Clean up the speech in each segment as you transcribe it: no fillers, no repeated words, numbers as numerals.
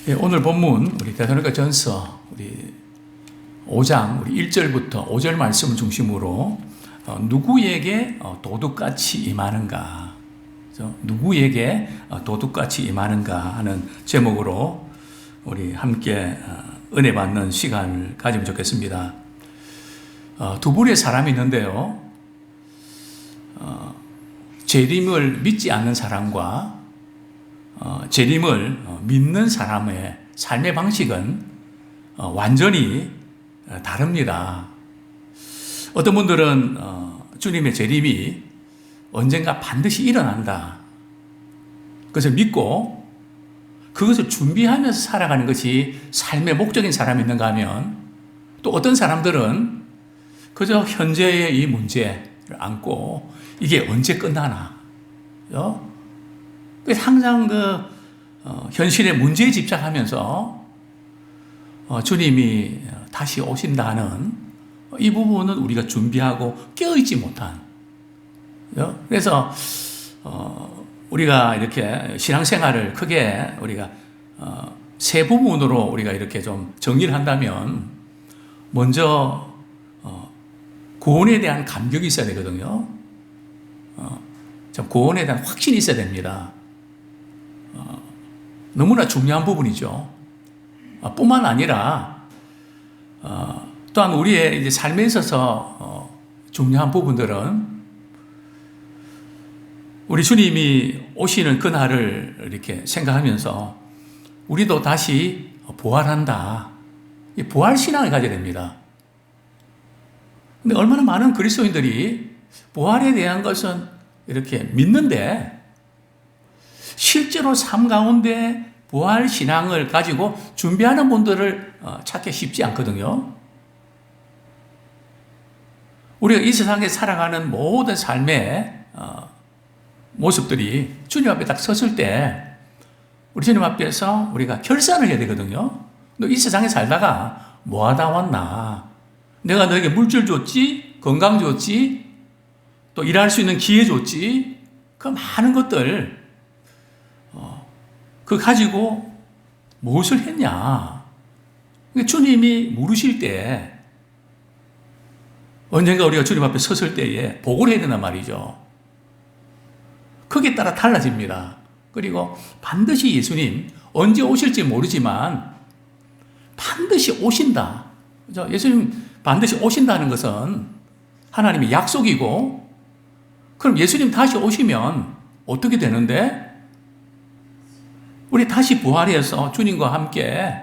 예, 오늘 본문 우리 데살로니가전서 우리 5장 우리 1절부터 5절 말씀을 중심으로 누구에게 도둑같이 임하는가, 누구에게 도둑같이 임하는가 하는 제목으로 우리 함께 은혜 받는 시간을 가지면 좋겠습니다. 두 부류의 사람이 있는데요, 재림을 믿지 않는 사람과 재림을 믿는 사람의 삶의 방식은 완전히 다릅니다. 어떤 분들은 주님의 재림이 언젠가 반드시 일어난다, 그것을 믿고 그것을 준비하면서 살아가는 것이 삶의 목적인 사람이 있는가 하면, 또 어떤 사람들은 그저 현재의 이 문제를 안고 이게 언제 끝나나, 항상 현실의 문제에 집착하면서 주님이 다시 오신다는 이 부분은 우리가 준비하고 깨어있지 못한, 그래서 우리가 이렇게 신앙생활을 크게 우리가 세 부분으로 우리가 이렇게 좀 정리를 한다면, 먼저 구원에 대한 감격이 있어야 되거든요. 구원에 대한 확신이 있어야 됩니다. 너무나 중요한 부분이죠. 뿐만 아니라 또한 우리의 이제 삶에 있어서 중요한 부분들은 우리 주님이 오시는 그날을 이렇게 생각하면서 우리도 다시 부활한다, 이 부활 신앙을 가져야 됩니다. 근데 얼마나 많은 그리스도인들이 부활에 대한 것은 이렇게 믿는데 실제로 삶 가운데 부활 신앙을 가지고 준비하는 분들을 찾기 쉽지 않거든요. 우리가 이 세상에 살아가는 모든 삶의 모습들이 주님 앞에 딱 섰을 때 우리 주님 앞에서 우리가 결산을 해야 되거든요. 너 이 세상에 살다가 뭐 하다 왔나? 내가 너에게 물질 줬지, 건강 줬지, 또 일할 수 있는 기회 줬지, 그 많은 것들 그 가지고 무엇을 했냐? 주님이 물으실 때, 언젠가 우리가 주님 앞에 섰을 때에 보고를 해야 된단 말이죠. 거기에 따라 달라집니다. 그리고 반드시 예수님 언제 오실지 모르지만 반드시 오신다. 그죠? 예수님 반드시 오신다는 것은 하나님의 약속이고, 그럼 예수님 다시 오시면 어떻게 되는데? 우리 다시 부활해서 주님과 함께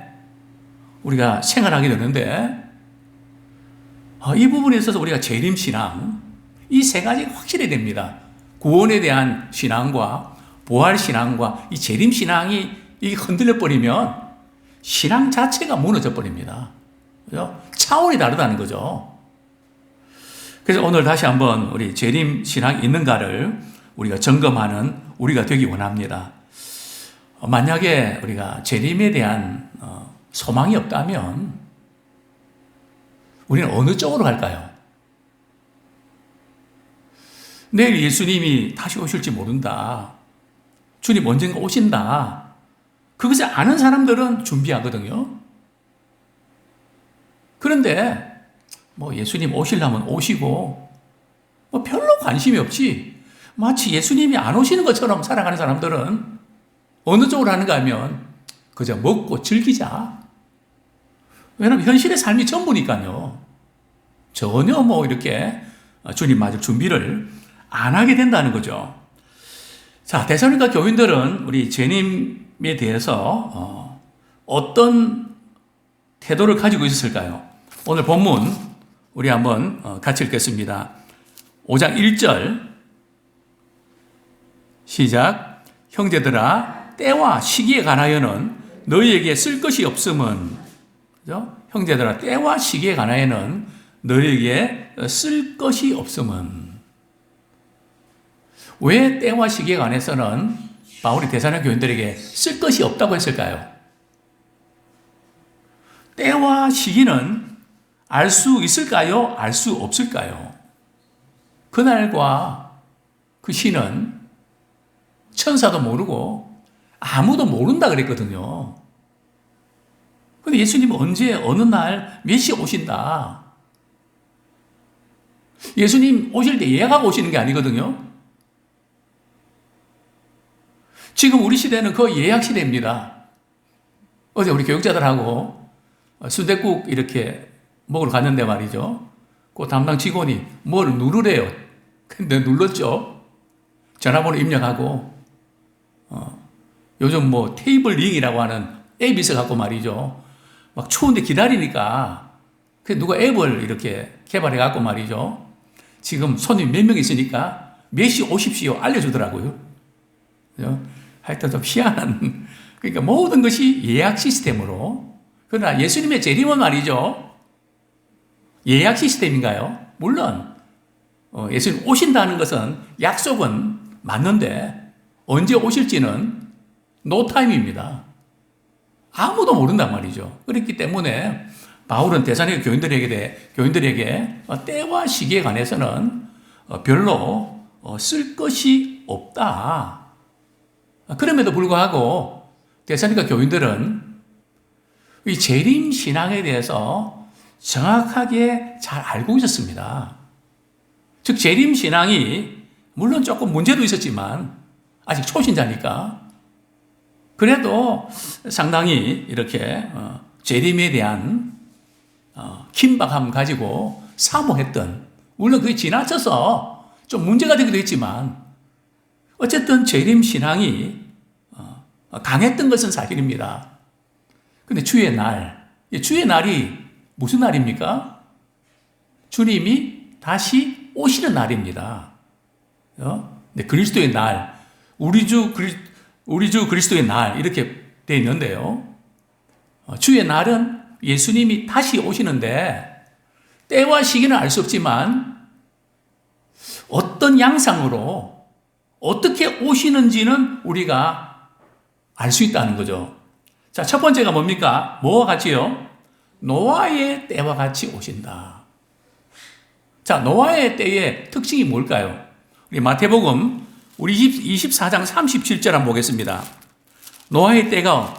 우리가 생활하게 되는데, 이 부분에 있어서 우리가 재림신앙, 이 세 가지가 확실해야 됩니다. 구원에 대한 신앙과 부활신앙과 이 재림신앙이 이게 흔들려버리면 신앙 자체가 무너져버립니다. 그죠? 차원이 다르다는 거죠. 그래서 오늘 다시 한번 우리 재림신앙이 있는가를 우리가 점검하는 우리가 되기 원합니다. 만약에 우리가 재림에 대한 소망이 없다면 우리는 어느 쪽으로 갈까요? 내일 예수님이 다시 오실지 모른다, 주님 언젠가 오신다, 그것을 아는 사람들은 준비하거든요. 그런데 예수님 오시려면 오시고 별로 관심이 없지, 마치 예수님이 안 오시는 것처럼 살아가는 사람들은 어느 쪽으로 하는가 하면 그저 먹고 즐기자. 왜냐하면 현실의 삶이 전부니까요. 전혀 이렇게 주님 맞을 준비를 안 하게 된다는 거죠. 자, 데살로니가 교인들은 우리 재림에 대해서 어떤 태도를 가지고 있었을까요? 오늘 본문 우리 한번 같이 읽겠습니다. 5장 1절 시작. 형제들아, 때와 시기에 관하여는 너희에게 쓸 것이 없음은, 그죠? 형제들아, 때와 시기에 관하여는 너희에게 쓸 것이 없음은. 왜 때와 시기에 관해서는 바울이 데살로니가 교인들에게 쓸 것이 없다고 했을까요? 때와 시기는 알 수 있을까요? 알 수 없을까요? 그날과 그 시는 천사도 모르고 아무도 모른다 그랬거든요. 근데 예수님은 언제, 어느 날, 몇 시에 오신다. 예수님 오실 때 예약하고 오시는 게 아니거든요. 지금 우리 시대는 거의 예약 시대입니다. 어제 우리 교육자들하고 순댓국 이렇게 먹으러 갔는데 말이죠. 그 담당 직원이 뭘 누르래요. 근데 눌렀죠. 전화번호 입력하고, 요즘 뭐 테이블 링이라고 하는 앱이 있어갖고 말이죠. 막 추운데 기다리니까, 누가 앱을 이렇게 개발해갖고 말이죠. 지금 손님 몇 명 있으니까 몇 시 오십시오 알려주더라고요. 하여튼 좀 희한한, 그러니까 모든 것이 예약 시스템으로. 그러나 예수님의 재림은 말이죠. 예약 시스템인가요? 물론 예수님 오신다는 것은 약속은 맞는데 언제 오실지는 노타임입니다. 아무도 모른단 말이죠. 그렇기 때문에 바울은 데살로니가 교인들에게 때와 시기에 관해서는 별로 쓸 것이 없다. 그럼에도 불구하고 데살로니가 교인들은 이 재림 신앙에 대해서 정확하게 잘 알고 있었습니다. 즉 재림 신앙이 물론 조금 문제도 있었지만 아직 초신자니까 그래도 상당히 이렇게 재림에 대한 긴박함 가지고 사모했던, 물론 그게 지나쳐서 좀 문제가 되기도 했지만 어쨌든 재림 신앙이 강했던 것은 사실입니다. 근데 주의 날이 무슨 날입니까? 주님이 다시 오시는 날입니다. 네, 그리스도의 날, 우리 주 그리스도의 날 이렇게 되어 있는데요. 주의 날은 예수님이 다시 오시는데 때와 시기는 알 수 없지만 어떤 양상으로 어떻게 오시는지는 우리가 알 수 있다는 거죠. 자, 첫 번째가 뭡니까? 뭐와 같이요? 노아의 때와 같이 오신다. 자, 노아의 때의 특징이 뭘까요? 우리 마태복음 우리 24장 37절 한번 보겠습니다. 노아의 때가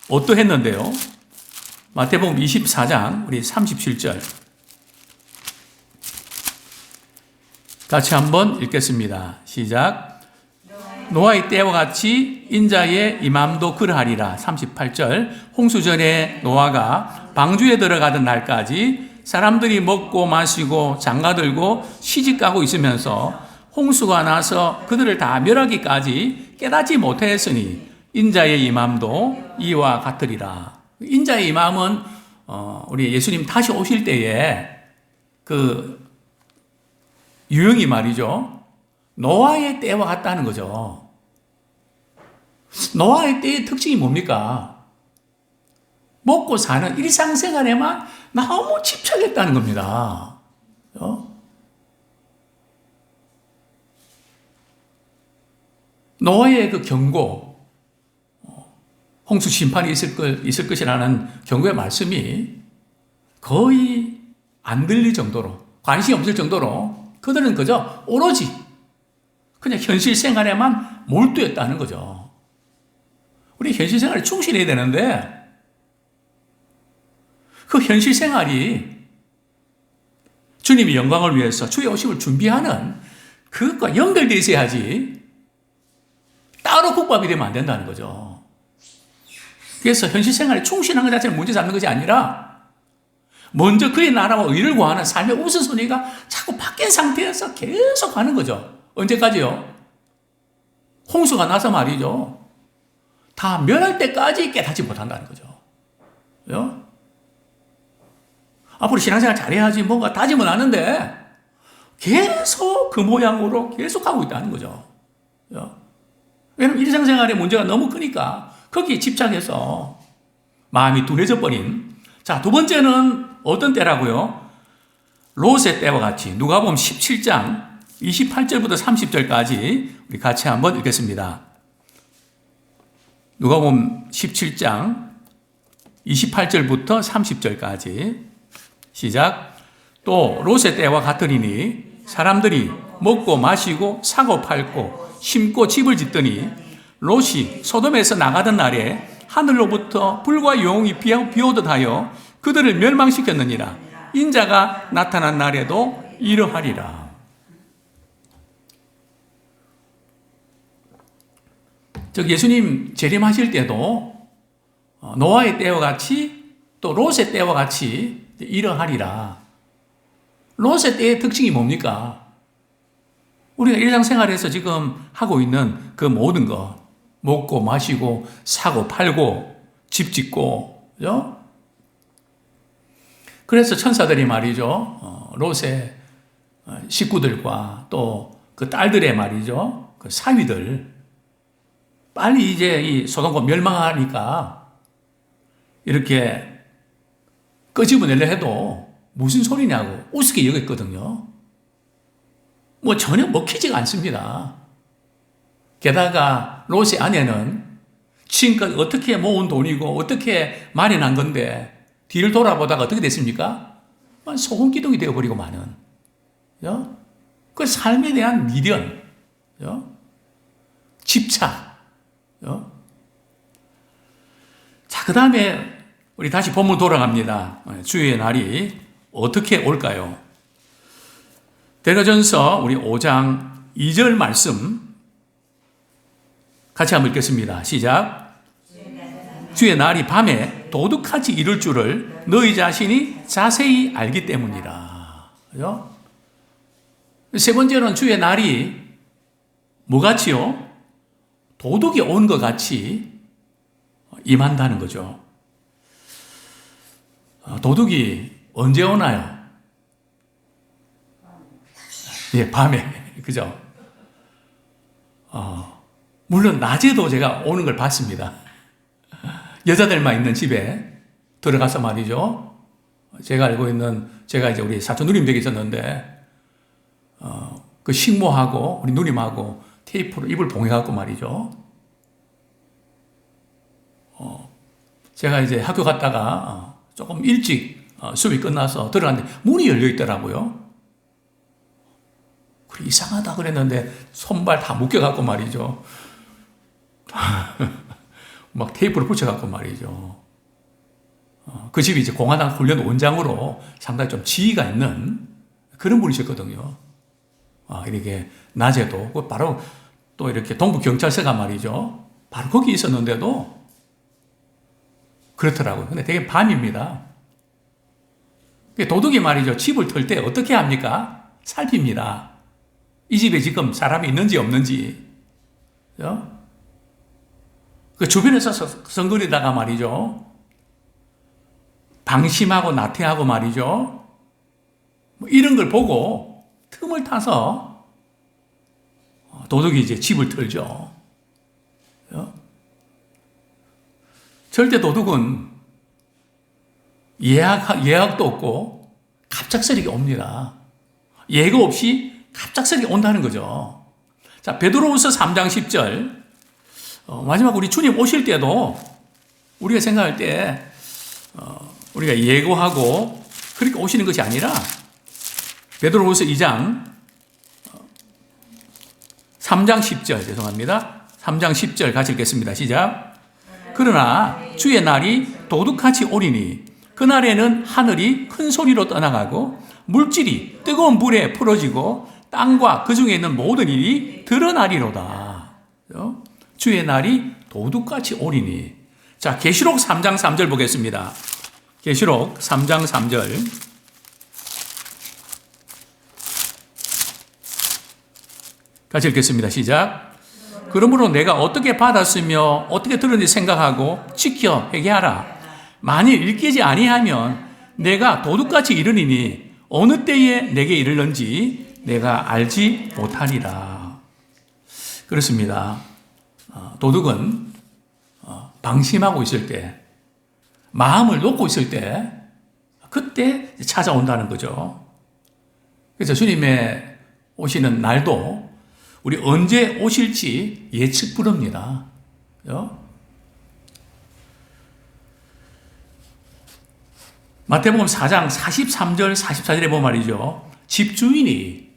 어떠했는데요? 마태복음 24장 우리 37절 같이 한번 읽겠습니다. 시작. 노아의 때와 같이 인자의 임함도 그러하리라. 38절. 홍수전에 노아가 방주에 들어가던 날까지 사람들이 먹고 마시고 장가들고 시집가고 있으면서 홍수가 나서 그들을 다 멸하기까지 깨닫지 못하였으니 인자의 임함도 이와 같으리라. 인자의 임함은 우리 예수님 다시 오실 때에 그 유형이 말이죠. 노아의 때와 같다는 거죠. 노아의 때의 특징이 뭡니까? 먹고 사는 일상생활에만 너무 집착했다는 겁니다. 노아의 그 경고, 홍수 심판이 있을 것이라는 경고의 말씀이 거의 안 들릴 정도로, 관심이 없을 정도로 그들은 그저 오로지 그냥 현실 생활에만 몰두했다는 거죠. 우리 현실 생활에 충실해야 되는데 그 현실 생활이 주님의 영광을 위해서 주의 오심을 준비하는 그것과 연결되어 있어야지 따로 국밥이 되면 안 된다는 거죠. 그래서 현실 생활에 충실한 것 자체는 문제 삼는 것이 아니라 먼저 그의 나라와 의를 구하는 삶의 우선순위가 자꾸 바뀐 상태에서 계속 가는 거죠. 언제까지요? 홍수가 나서 말이죠. 다 멸할 때까지 깨닫지 못한다는 거죠. 앞으로 신앙생활 잘해야지 뭔가 다짐은 하는데 계속 그 모양으로 계속 가고 있다는 거죠. 왜냐하면 일상생활에 문제가 너무 크니까 거기에 집착해서 마음이 둔해져 버린. 자, 두 번째는 어떤 때라고요? 롯의 때와 같이 누가복음 17장 28절부터 30절까지 우리 같이 한번 읽겠습니다. 누가복음 17장 28절부터 30절까지 시작. 또 롯의 때와 같으리니 사람들이 먹고 마시고 사고 팔고 심고 집을 짓더니 롯이 소돔에서 나가던 날에 하늘로부터 불과 영웅이 비오듯 하여 그들을 멸망시켰느니라. 인자가 나타난 날에도 이러하리라. 즉 예수님 재림하실 때도 노아의 때와 같이 또 롯의 때와 같이 이러하리라. 롯의 때의 특징이 뭡니까? 우리가 일상생활에서 지금 하고 있는 그 모든 것, 먹고 마시고 사고 팔고 집 짓고, 그죠? 그래서 천사들이 말이죠, 롯의 식구들과 또 그 딸들의 말이죠, 그 사위들, 빨리 이제 이 소돔과 멸망하니까 이렇게 끄집어내려 해도 무슨 소리냐고 우습게 여겼거든요. 뭐 전혀 먹히지가 않습니다. 게다가 롯의 아내는 지금까지 어떻게 모은 돈이고 어떻게 마련한 건데 뒤를 돌아보다가 어떻게 됐습니까? 소금기둥이 되어버리고 마는. 그 삶에 대한 미련, 집착. 자, 그 다음에 우리 다시 본문 돌아갑니다. 주의 날이 어떻게 올까요? 데가전서 우리 5장 2절 말씀 같이 한번 읽겠습니다. 시작. 주의 날이 밤에 도둑같이 이룰 줄을 너희 자신이 자세히 알기 때문이라. 그죠? 세 번째는 주의 날이 뭐같이요? 도둑이 온 것 같이 임한다는 거죠. 도둑이 언제 오나요? 예, 밤에. 그죠? 물론 낮에도 제가 오는 걸 봤습니다. 여자들만 있는 집에 들어가서 말이죠. 제가 알고 있는, 제가 이제 우리 사촌 누님 댁에 있었는데, 그 식모하고 우리 누님하고 테이프로 입을 봉해갖고 말이죠. 제가 이제 학교 갔다가 조금 일찍 수업이 끝나서 들어갔는데 문이 열려 있더라고요. 그래, 이상하다 그랬는데 손발 다 묶여갖고 말이죠. 막 테이프를 붙여갖고 말이죠. 그 집이 이제 공화당 훈련 원장으로 상당히 좀 지위가 있는 그런 분이셨거든요. 이렇게 낮에도 바로 또 이렇게 동부경찰서가 말이죠. 바로 거기 있었는데도 그렇더라고요. 근데 되게 밤입니다. 도둑이 말이죠. 집을 털 때 어떻게 합니까? 살핍니다. 이 집에 지금 사람이 있는지 없는지. 그 주변에서 성거리다가 말이죠. 방심하고 나태하고 말이죠. 뭐 이런 걸 보고 틈을 타서 도둑이 이제 집을 털죠. 절대 도둑은 예약도 없고 갑작스럽게 옵니다. 예고 없이 갑작스럽게 온다는 거죠. 자, 베드로후서 3장 10절. 마지막 우리 주님 오실 때도 우리가 생각할 때 우리가 예고하고 그렇게 오시는 것이 아니라 베드로후서 2장 3장 10절 죄송합니다. 3장 10절 같이 읽겠습니다. 시작. 그러나 주의 날이 도둑같이 오리니 그날에는 하늘이 큰 소리로 떠나가고 물질이 뜨거운 불에 풀어지고 땅과 그 중에 있는 모든 일이 드러나리로다. 주의 날이 도둑같이 오리니. 자, 계시록 3장 3절 보겠습니다. 계시록 3장 3절. 같이 읽겠습니다. 시작. 그러므로 내가 어떻게 받았으며 어떻게 들었는지 생각하고 지켜 회개하라. 만일 읽히지 아니하면 내가 도둑같이 이르리니 어느 때에 내게 이르는지 내가 알지 못하리라. 그렇습니다. 도둑은 방심하고 있을 때, 마음을 놓고 있을 때, 그때 찾아온다는 거죠. 그래서 주님의 오시는 날도 우리 언제 오실지 예측 불허입니다. 마태복음 4장 43절 44절에 보면 말이죠. 집주인이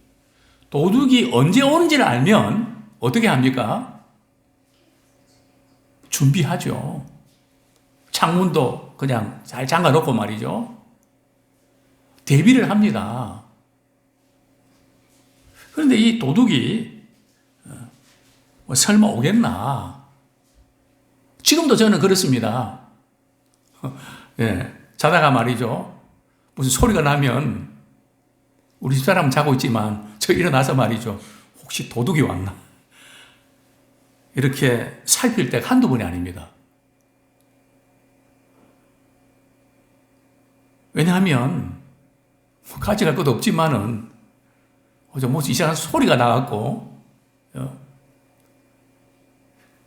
도둑이 언제 오는지를 알면 어떻게 합니까? 준비하죠. 창문도 그냥 잘 잠가 놓고 말이죠. 대비를 합니다. 그런데 이 도둑이 뭐 설마 오겠나? 지금도 저는 그렇습니다. 예, 자다가 말이죠. 무슨 소리가 나면 우리 집사람은 자고 있지만 저 일어나서 말이죠. 혹시 도둑이 왔나? 이렇게 살필 때가 한두 번이 아닙니다. 왜냐하면 가져갈 것도 없지만은 뭐 이상한 소리가 나갖고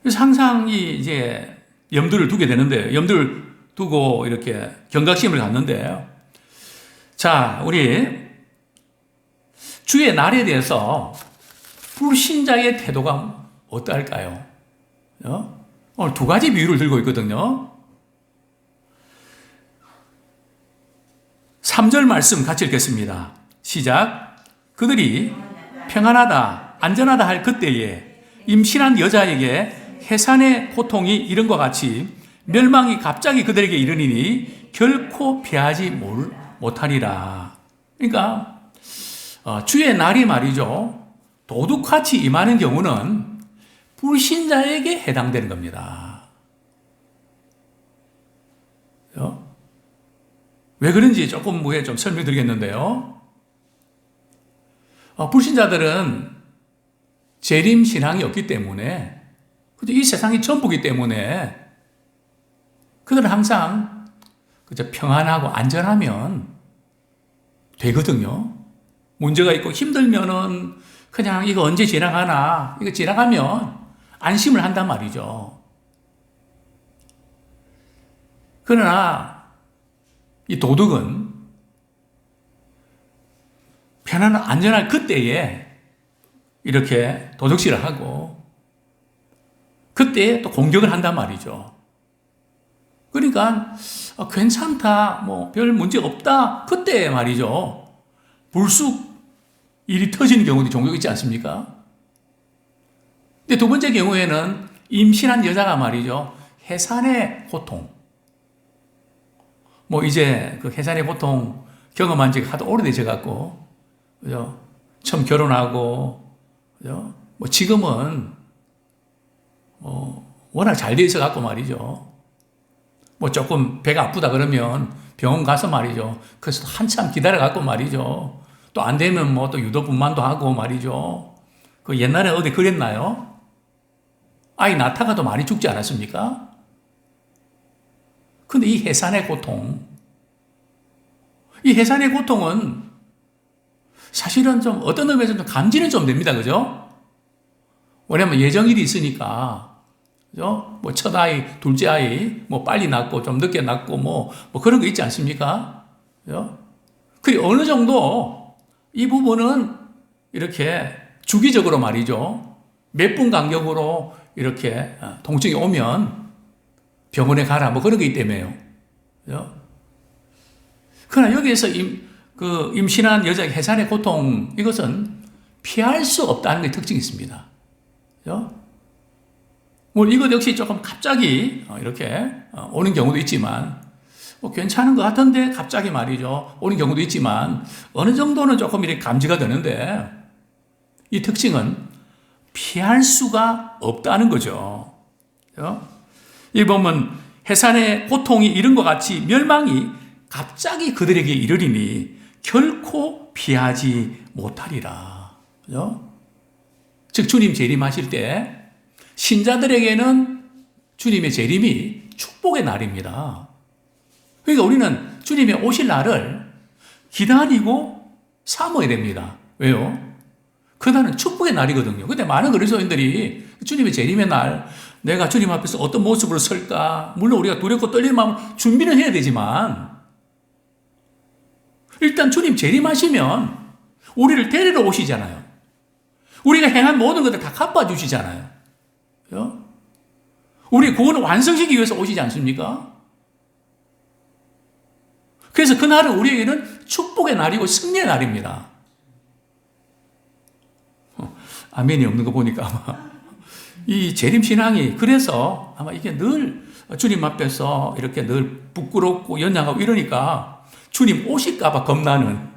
그래서 항상 이제 염두를 두게 되는데 염두를 두고 이렇게 경각심을 갖는데 자 우리 주의 날에 대해서 불신자의 태도가 어떨까요? 오늘 두 가지 비유를 들고 있거든요. 3절 말씀 같이 읽겠습니다. 시작. 그들이 평안하다, 안전하다 할 그때에 임신한 여자에게 해산의 고통이 이런 것 같이 멸망이 갑자기 그들에게 이르니니 결코 피하지 못하리라. 그러니까 주의 날이 말이죠. 도둑같이 임하는 경우는 불신자에게 해당되는 겁니다. 왜 그런지 조금 후에 좀 설명드리겠는데요. 불신자들은 재림 신앙이 없기 때문에 이 세상이 전부기 때문에 그들은 항상 그저 평안하고 안전하면 되거든요. 문제가 있고 힘들면은 그냥 이거 언제 지나가나 이거 지나가면 안심을 한단 말이죠. 그러나 이 도둑은 편안한 안전할 그때에 이렇게 도둑질을 하고 그때에 또 공격을 한단 말이죠. 그러니까 괜찮다, 뭐 별 문제 없다 그때 말이죠. 불쑥 일이 터지는 경우도 종종 있지 않습니까? 근데 두 번째 경우에는 임신한 여자가 말이죠. 해산의 고통. 뭐 이제 그 해산의 고통 경험한 지가 하도 오래되셔갖고, 그죠? 처음 결혼하고, 그죠? 뭐 지금은 워낙 잘 돼 있어갖고 말이죠. 뭐 조금 배가 아프다 그러면 병원 가서 말이죠. 그래서 한참 기다려갖고 말이죠. 또 안 되면 뭐 또 유도분만도 하고 말이죠. 그 옛날에 어디 그랬나요? 아이 낳다가도 많이 죽지 않았습니까? 근데 이 해산의 고통, 이 해산의 고통은 사실은 좀 어떤 의미에서 좀 감지는 좀 됩니다. 그죠? 왜냐면 예정일이 있으니까, 그죠? 뭐 첫 아이, 둘째 아이, 뭐 빨리 낳고 좀 늦게 낳고 뭐 그런 거 있지 않습니까? 그죠? 그 어느 정도 이 부분은 이렇게 주기적으로 말이죠. 몇 분 간격으로 이렇게 통증이 오면 병원에 가라 뭐 그런 게 있기 때문에요. 그죠? 그러나 여기에서 임신한 여자의 해산의 고통, 이것은 피할 수 없다는 게 특징이 있습니다. 그죠? 뭐 이것 역시 조금 갑자기 이렇게 오는 경우도 있지만, 뭐 괜찮은 것 같은데 갑자기 말이죠. 오는 경우도 있지만, 어느 정도는 조금 이렇게 감지가 되는데, 이 특징은 피할 수가 없다는 거죠. 그죠? 이 보면 해산의 고통이 이른 것 같이 멸망이 갑자기 그들에게 이르리니 결코 피하지 못하리라. 그죠? 즉 주님 재림하실 때 신자들에게는 주님의 재림이 축복의 날입니다. 그러니까 우리는 주님의 오실 날을 기다리고 삼아야 됩니다. 왜요? 그날은 축복의 날이거든요. 근데 많은 그리스도인들이 주님의 재림의 날, 내가 주님 앞에서 어떤 모습으로 설까? 물론 우리가 두렵고 떨리는 마음 준비는 해야 되지만, 일단 주님 재림하시면 우리를 데리러 오시잖아요. 우리가 행한 모든 것들 다 갚아주시잖아요. 그죠? 우리 구원을 완성시키기 위해서 오시지 않습니까? 그래서 그날은 우리에게는 축복의 날이고 승리의 날입니다. 아멘이 없는 거 보니까 아마 이 재림신앙이 그래서 아마 이게 늘 주님 앞에서 이렇게 늘 부끄럽고 연약하고 이러니까 주님 오실까봐 겁나는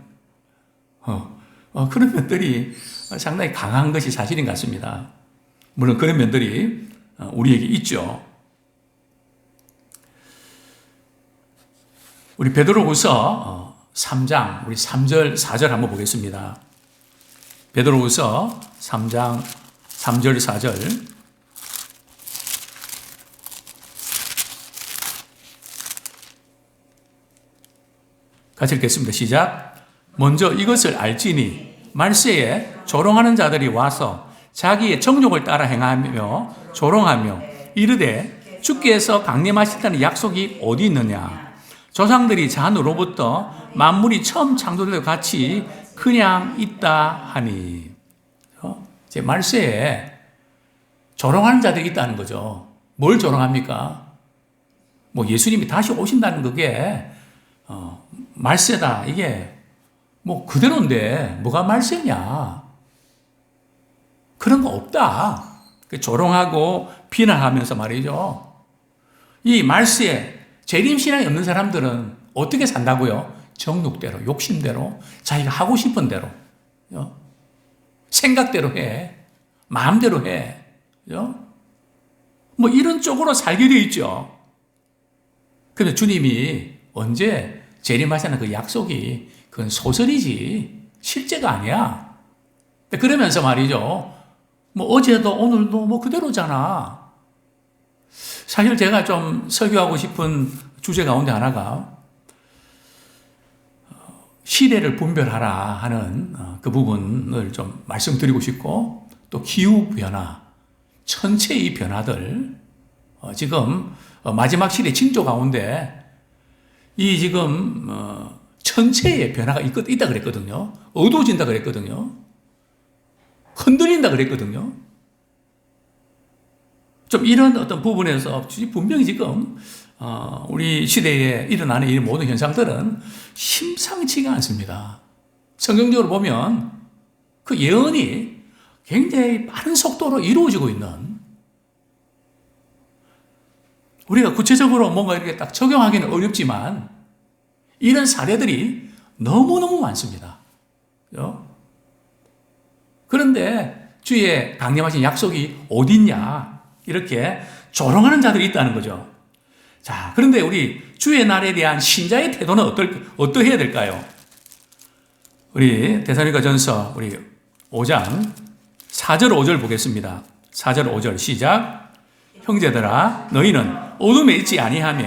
그런 면들이 상당히 강한 것이 사실인 것 같습니다. 물론 그런 면들이 우리에게 있죠. 우리 베드로후서 3장 우리 3절 4절 한번 보겠습니다. 베드로후서 3장 3절 4절 같이 읽겠습니다. 시작. 먼저 이것을 알지니 말세에 조롱하는 자들이 와서 자기의 정욕을 따라 행하며 조롱하며 이르되 주께서 강림하신다는 약속이 어디 있느냐. 조상들이 잔으로부터 만물이 처음 창조될 같이 그냥 있다 하니. 제 말세에 조롱하는 자들이 있다는 거죠. 뭘 조롱합니까? 뭐 예수님이 다시 오신다는 그게 말세다. 이게 뭐 그대로인데 뭐가 말세냐. 그런 거 없다. 조롱하고 비난하면서 말이죠. 이 말세에 재림신앙이 없는 사람들은 어떻게 산다고요? 정욕대로, 욕심대로, 자기가 하고 싶은 대로, 생각대로 해, 마음대로 해, 뭐 이런 쪽으로 살게 되어 있죠. 그런데 주님이 언제 재림하시는 그 약속이 그건 소설이지 실제가 아니야. 그러면서 말이죠. 뭐 어제도 오늘도 뭐 그대로잖아. 사실 제가 좀 설교하고 싶은 주제 가운데 하나가 시대를 분별하라 하는 그 부분을 좀 말씀드리고 싶고, 또 기후변화, 천체의 변화들, 지금 마지막 시대 징조 가운데 이 지금 천체의 변화가 있다 그랬거든요. 어두워진다 그랬거든요. 흔들린다 그랬거든요. 좀 이런 어떤 부분에서 분명히 지금 우리 시대에 일어나는 이 모든 현상들은 심상치가 않습니다. 성경적으로 보면 그 예언이 굉장히 빠른 속도로 이루어지고 있는, 우리가 구체적으로 뭔가 이렇게 딱 적용하기는 어렵지만 이런 사례들이 너무너무 많습니다. 그런데 주의 강림하신 약속이 어딨냐, 이렇게 조롱하는 자들이 있다는 거죠. 자, 그런데 우리 주의 날에 대한 신자의 태도는 어떠해야 될까요? 우리 데살로니가전서 우리 5장 4절 5절 보겠습니다. 4절 5절 시작. 형제들아 너희는 어둠에 있지 아니하며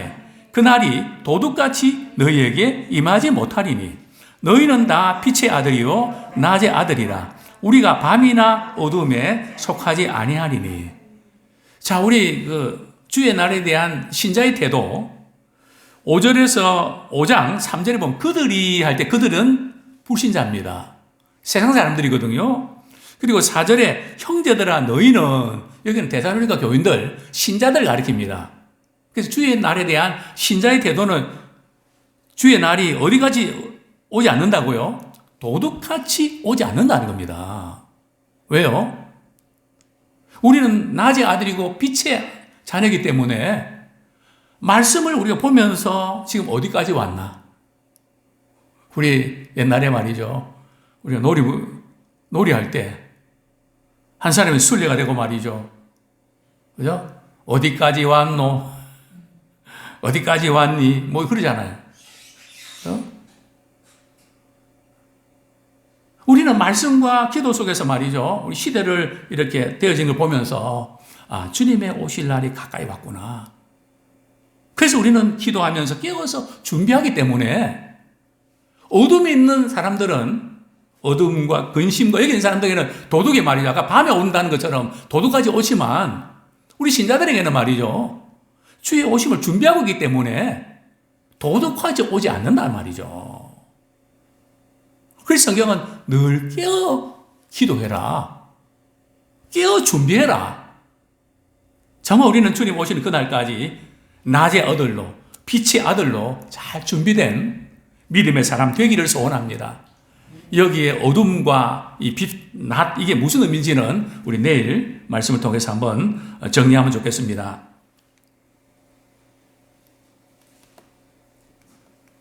그날이 도둑같이 너희에게 임하지 못하리니 너희는 다 빛의 아들이요 낮의 아들이라. 우리가 밤이나 어둠에 속하지 아니하리니. 자, 우리 주의 날에 대한 신자의 태도, 5절에서 5장 3절에 보면 그들이 할 때 그들은 불신자입니다. 세상 사람들이거든요. 그리고 4절에 형제들아 너희는, 여기는 데살로니가 교인들, 신자들 가리킵니다. 그래서 주의 날에 대한 신자의 태도는 주의 날이 어디까지 오지 않는다고요? 도둑같이 오지 않는다는 겁니다. 왜요? 우리는 낮의 아들이고 빛의 자녀이기 때문에 말씀을 우리가 보면서 지금 어디까지 왔나? 우리 옛날에 말이죠. 우리가 놀이할 때 한 사람이 순례가 되고 말이죠. 그죠? 어디까지 왔노? 어디까지 왔니? 뭐 그러잖아요. 우리는 말씀과 기도 속에서 말이죠. 우리 시대를 이렇게 되어진 걸 보면서 주님의 오실 날이 가까이 왔구나. 그래서 우리는 기도하면서 깨워서 준비하기 때문에 어둠에 있는 사람들은 어둠과 근심과 여기 있는 사람들에게는 도둑이 말이죠. 아까 밤에 온다는 것처럼 도둑까지 오지만 우리 신자들에게는 말이죠. 주의 오심을 준비하고 있기 때문에 도둑까지 오지 않는단 말이죠. 그래서 성경은 늘 깨어 기도해라. 깨어 준비해라. 정말 우리는 주님 오시는 그날까지 낮의 아들로, 빛의 아들로 잘 준비된 믿음의 사람 되기를 소원합니다. 여기에 어둠과 이 빛, 낮, 이게 무슨 의미인지는 우리 내일 말씀을 통해서 한번 정리하면 좋겠습니다.